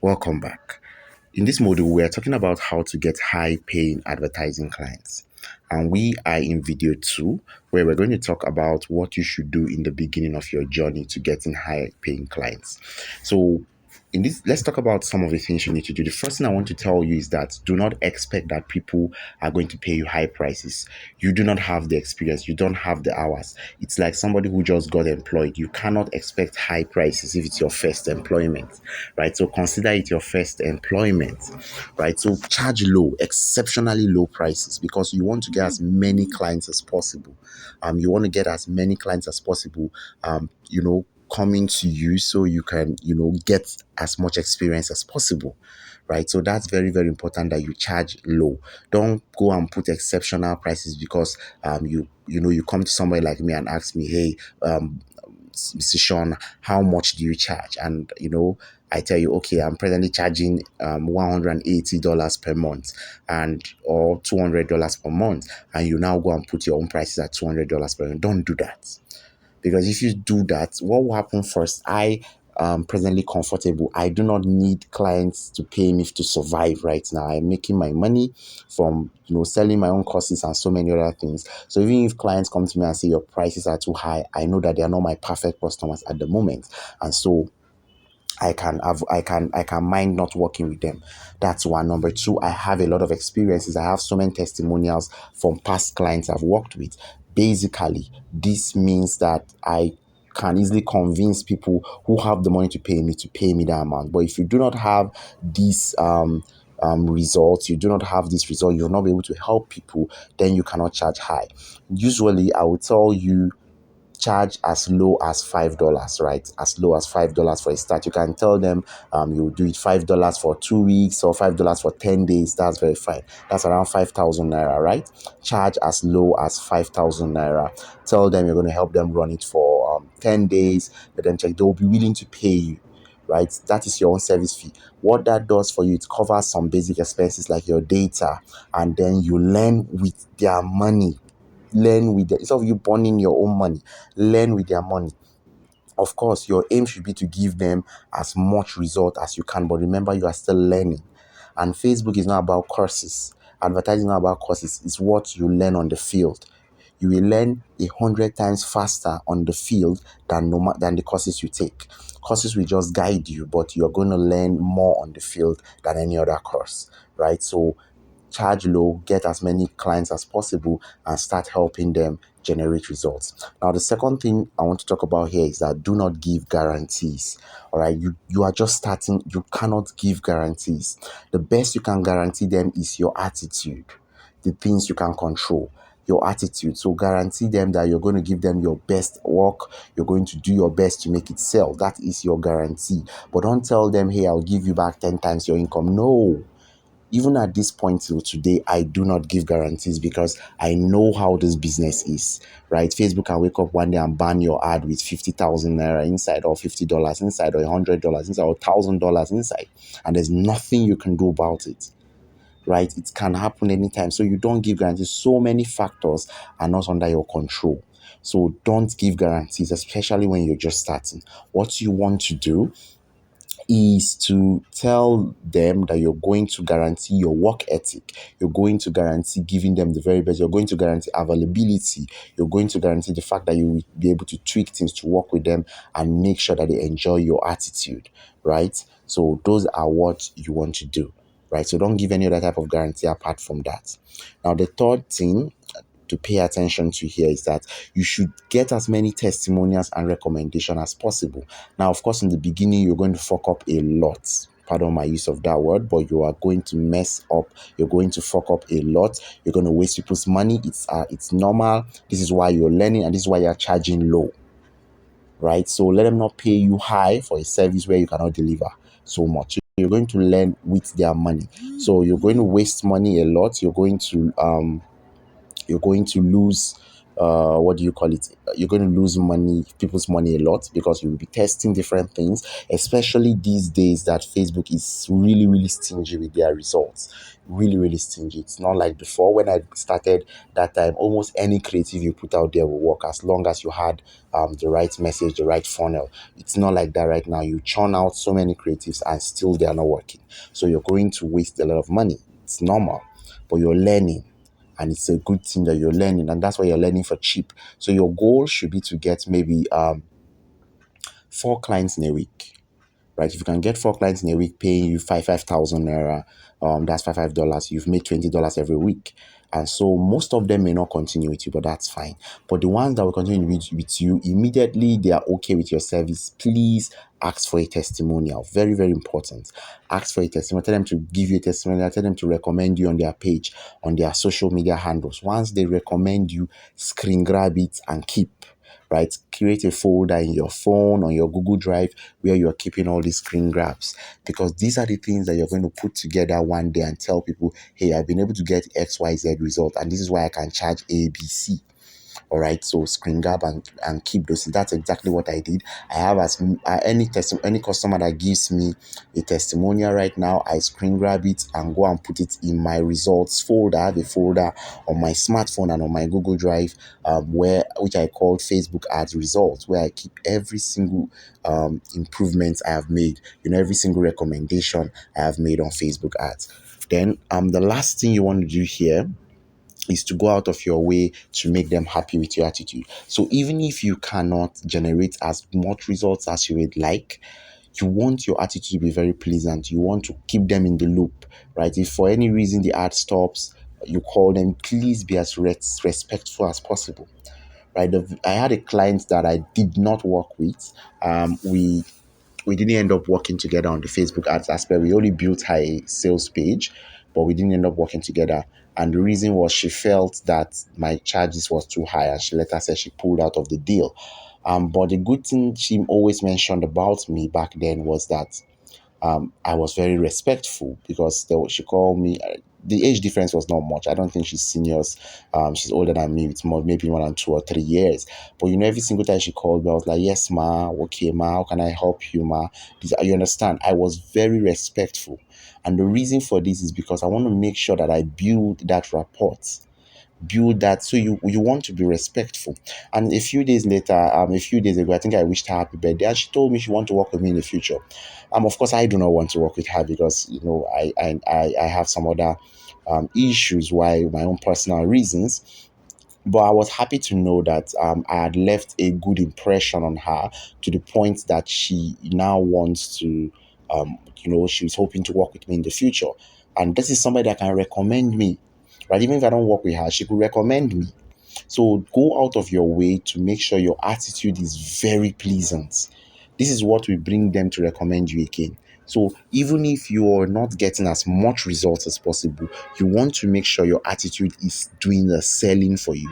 Welcome back. In this module, we are talking about how to get high paying advertising clients. And we are in video 2, where we're going to talk about what you should do in the beginning of your journey to getting high paying clients. So, in this, let's talk about some of the things you need to do. The first thing I want to tell you is that do not expect that people are going to pay you high prices. You do not have the experience, you don't have the hours. It's like somebody who just got employed. You cannot expect high prices if it's your first employment, right? So consider it your first employment, right? So charge low, exceptionally low prices, because you want to get as many clients as possible. You want to get as many clients as possible. Coming to you so you can get as much experience as possible, right? So that's very, very important that you charge low. Don't go and put exceptional prices because you come to somewhere like me and ask me, hey, Mr. Sean, how much do you charge? And I tell you, okay, I'm presently charging $180 per month or $200 per month, and you now go and put your own prices at $200 per month. Don't do that. Because if you do that, what will happen first? I am presently comfortable. I do not need clients to pay me to survive right now. I'm making my money from selling my own courses and so many other things. So even if clients come to me and say your prices are too high, I know that they are not my perfect customers at the moment. And so I can mind not working with them. That's one. Number two, I have a lot of experiences. I have so many testimonials from past clients I've worked with. Basically, this means that I can easily convince people who have the money to pay me that amount. But if you do not have these results, you do not have this result, you'll not be able to help people, then you cannot charge high. Usually, I will tell you charge as low as $5, right? As low as $5 for a start. You can tell them you do it $5 for 2 weeks or $5 for 10 days. That's very fine. That's around 5,000 naira, right? Charge as low as 5,000 naira. Tell them you're going to help them run it for 10 days. Let them check. They will be willing to pay you, right? That is your own service fee. What that does for you, it covers some basic expenses like your data, and then you learn with their money. Learn with them. Instead of you burning your own money, learn with their money. Of course, your aim should be to give them as much result as you can, but remember, you are still learning. And Facebook is not about courses. Advertising is not about courses. It's what you learn on the field. You will learn 100 times faster on the field than the courses you take. Courses will just guide you, but you're going to learn more on the field than any other course, right? So charge low, get as many clients as possible, and start helping them generate results. Now, the second thing I want to talk about here is that do not give guarantees. All right, you are just starting, you cannot give guarantees. The best you can guarantee them is your attitude, the things you can control. Your attitude. So guarantee them that you're going to give them your best work. You're going to do your best to make it sell. That is your guarantee. But don't tell them, hey, I'll give you back 10 times your income. No. Even at this point till today, I do not give guarantees because I know how this business is, right? Facebook can wake up one day and ban your ad with 50,000 naira inside, or $50 inside, or $100 inside, or $1,000 inside, and there's nothing you can do about it, right? It can happen anytime. So you don't give guarantees. So many factors are not under your control. So don't give guarantees, especially when you're just starting. What you want to do is to tell them that you're going to guarantee your work ethic. You're going to guarantee giving them the very best. You're going to guarantee availability. You're going to guarantee the fact that you will be able to tweak things to work with them and make sure that they enjoy your attitude, right? So those are what you want to do, right? So don't give any other type of guarantee apart from that. Now, the third thing to pay attention to here is that you should get as many testimonials and recommendation as possible. Now, of course, in the beginning, you're going to fuck up a lot. Pardon my use of that word, but you are going to mess up. You're going to fuck up a lot. You're going to waste people's money. It's normal. This is why you're learning, and this is why you're charging low, right? So let them not pay you high for a service where you cannot deliver so much. You're going to learn with their money. So you're going to waste money a lot. You're going to lose what do you call it, you're going to lose money, people's money a lot, because you will be testing different things, especially these days that Facebook is really, really stingy with their results. Really, really stingy. It's not like before. When I started that time, almost any creative you put out there will work, as long as you had the right message, the right funnel. It's not like that right now. You churn out so many creatives and still they are not working, so you're going to waste a lot of money. It's normal, but you're learning, and it's a good thing that you're learning, and that's why you're learning for cheap. So your goal should be to get maybe 4 clients in a week, right? If you can get 4 clients in a week paying you 5,000 naira, that's $5, you've made $20 every week. And so most of them may not continue with you, but that's fine. But the ones that will continue with you immediately, they are okay with your service, please ask for a testimonial. Very, very important. Ask for a testimonial. Tell them to give you a testimonial. Tell them to recommend you on their page, on their social media handles. Once they recommend you, screen grab it and keep. Right? Create a folder in your phone, on your Google Drive, where you're keeping all these screen grabs, because these are the things that you're going to put together one day and tell people, hey, I've been able to get XYZ result, and this is why I can charge ABC. All right, so screen grab and keep those. That's exactly what I did. I have any customer that gives me a testimonial right now, I screen grab it and go and put it in my results folder. I have a folder on my smartphone and on my Google Drive, which I called Facebook ads results, where I keep every single improvement I have made, every single recommendation I have made on Facebook ads. Then the last thing you want to do here is to go out of your way to make them happy with your attitude. So even if you cannot generate as much results as you would like, you want your attitude to be very pleasant. You want to keep them in the loop, right? If for any reason the ad stops, you call them, please be as respectful as possible, right? I had a client that I did not work with. We didn't end up working together on the Facebook ads aspect. We only built her a sales page, but we didn't end up working together. And the reason was she felt that my charges was too high, and she later said she pulled out of the deal. But the good thing she always mentioned about me back then was that I was very respectful, because she called me. The age difference was not much. I don't think she's seniors. She's older than me. It's maybe more than 2 or 3 years. But every single time she called me, I was like, "Yes, ma. Okay, ma. How can I help you, ma?" You understand? I was very respectful, and the reason for this is because I want to make sure that I build that rapport, build that. So you want to be respectful. And a few days ago, I think I wished her happy birthday, and she told me she want to work with me in the future. Of course, I do not want to work with her, because I have some other issues, why my own personal reasons. But I was happy to know that I had left a good impression on her, to the point that she now wants to, she was hoping to work with me in the future. And this is somebody that can recommend me, right? Even if I don't work with her, she could recommend me. So go out of your way to make sure your attitude is very pleasant. This is what will bring them to recommend you again. So even if you're not getting as much results as possible, you want to make sure your attitude is doing the selling for you,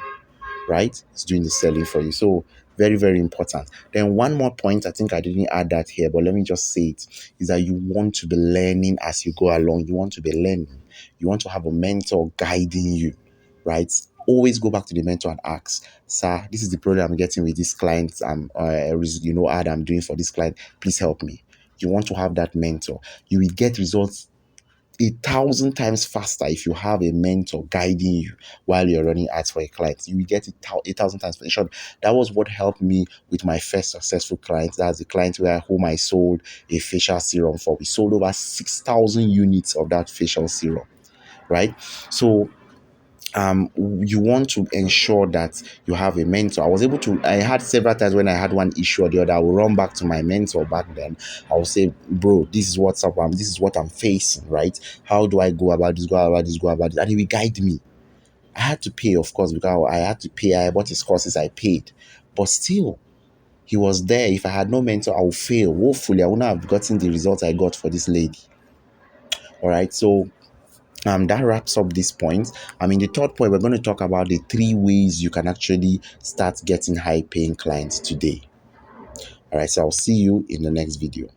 right? It's doing the selling for you. So very, very important. Then one more point, I think I didn't add that here, but let me just say it, is that you want to be learning as you go along. You want to be learning. You want to have a mentor guiding you, right? Always go back to the mentor and ask, "Sir, this is the problem I'm getting with this client. Ad I'm doing for this client. Please help me." You want to have that mentor. You will get results 1,000 times faster if you have a mentor guiding you while you're running ads for a client. You will get it 1,000 times faster. In short, that was what helped me with my first successful client. That's the client whom I sold a facial serum for. We sold over 6,000 units of that facial serum, right? So you want to ensure that you have a mentor. I had several times when I had one issue or the other, I will run back to my mentor back then. I will say, "Bro, this is what's up. This is what I'm facing, right? How do I go about this, go about this?" And he will guide me. I had to pay, of course, because I had to pay. I bought his courses, I paid. But still, he was there. If I had no mentor, I would fail. Hopefully, I wouldn't have gotten the results I got for this lady. All right. So that wraps up this point. The third point, we're going to talk about the 3 ways you can actually start getting high paying clients today. All right, so I'll see you in the next video.